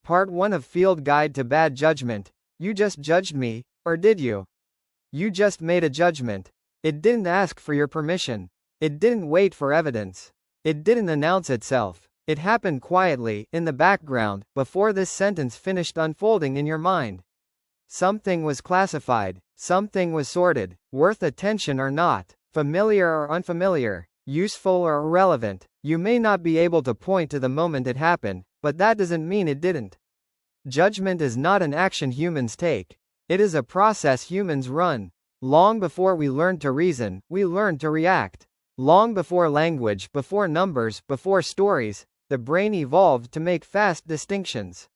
Part 1 of Field Guide to Bad Judgment. You just judged me, or did you? You just made a judgment. It didn't ask for your permission. It didn't wait for evidence. It didn't announce itself. It happened quietly, in the background, before this sentence finished unfolding in your mind. Something was classified. Something was sorted. Worth attention or not. Familiar or unfamiliar. Useful or irrelevant. You may not be able to point to the moment it happened, but that doesn't mean it didn't. Judgment is not an action humans take. It is a process humans run. Long before we learned to reason, we learned to react. Long before language, before numbers, before stories, the brain evolved to make fast distinctions.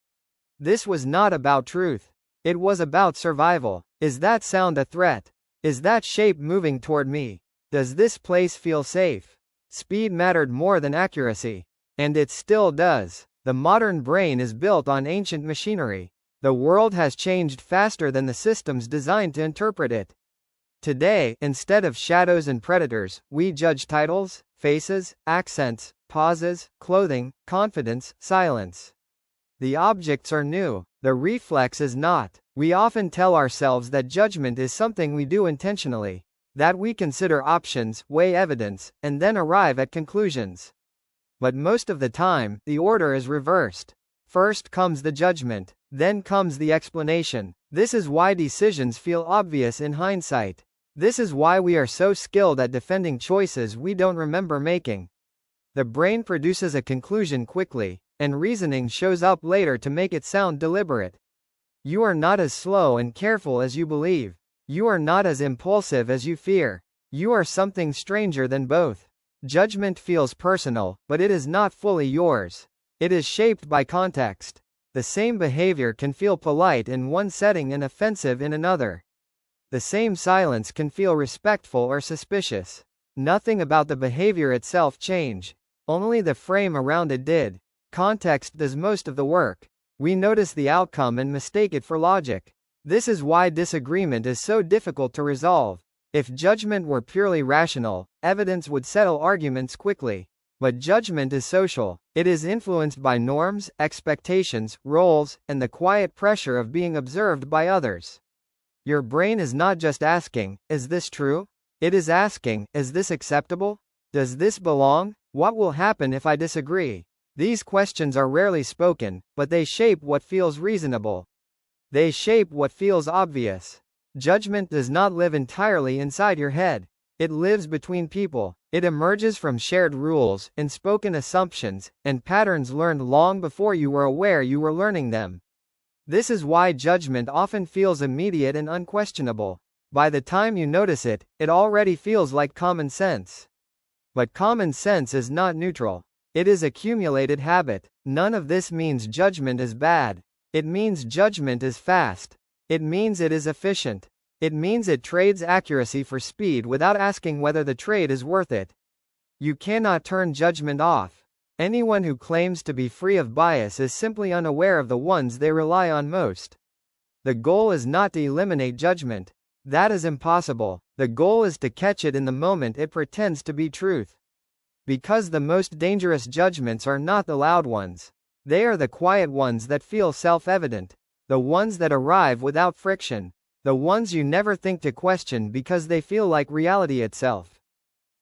This was not about truth. It was about survival. Is that sound a threat? Is that shape moving toward me? Does this place feel safe? Speed mattered more than accuracy. And it still does. The modern brain is built on ancient machinery. The world has changed faster than the systems designed to interpret it. Today, instead of shadows and predators, we judge titles, faces, accents, pauses, clothing, confidence, silence. The objects are new. The reflex is not. We often tell ourselves that judgment is something we do intentionally, that we consider options, weigh evidence, and then arrive at conclusions. But most of the time, the order is reversed. First comes the judgment, then comes the explanation. This is why decisions feel obvious in hindsight. This is why we are so skilled at defending choices we don't remember making. The brain produces a conclusion quickly, and reasoning shows up later to make it sound deliberate. You are not as slow and careful as you believe. You are not as impulsive as you fear. You are something stranger than both. Judgment feels personal, but it is not fully yours. It is shaped by context. The same behavior can feel polite in one setting and offensive in another. The same silence can feel respectful or suspicious. Nothing about the behavior itself changed. Only the frame around it did. Context does most of the work. We notice the outcome and mistake it for logic. This is why disagreement is so difficult to resolve. If judgment were purely rational, evidence would settle arguments quickly. But judgment is social. It is influenced by norms, expectations, roles, and the quiet pressure of being observed by others. Your brain is not just asking, is this true? It is asking, is this acceptable? Does this belong? What will happen if I disagree? These questions are rarely spoken, but they shape what feels reasonable. They shape what feels obvious. Judgment does not live entirely inside your head. It lives between people. It emerges from shared rules, unspoken assumptions, and patterns learned long before you were aware you were learning them. This is why judgment often feels immediate and unquestionable. By the time you notice it, it already feels like common sense. But common sense is not neutral. It is accumulated habit. None of this means judgment is bad. It means judgment is fast. It means it is efficient. It means it trades accuracy for speed without asking whether the trade is worth it. You cannot turn judgment off. Anyone who claims to be free of bias is simply unaware of the ones they rely on most. The goal is not to eliminate judgment. That is impossible. The goal is to catch it in the moment it pretends to be truth. Because the most dangerous judgments are not the loud ones. They are the quiet ones that feel self-evident. The ones that arrive without friction. The ones you never think to question because they feel like reality itself.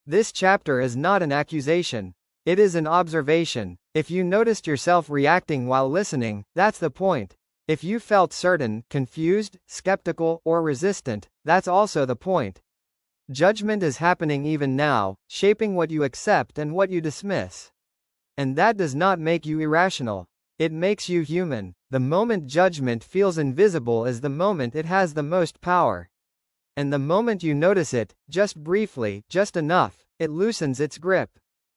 This chapter is not an accusation. It is an observation. If you noticed yourself reacting while listening, that's the point. If you felt certain, confused, skeptical, or resistant, that's also the point. Judgment is happening even now, shaping what you accept and what you dismiss. And that does not make you irrational. It makes you human. The moment judgment feels invisible is the moment it has the most power. And the moment you notice it, just briefly, just enough, it loosens its grip.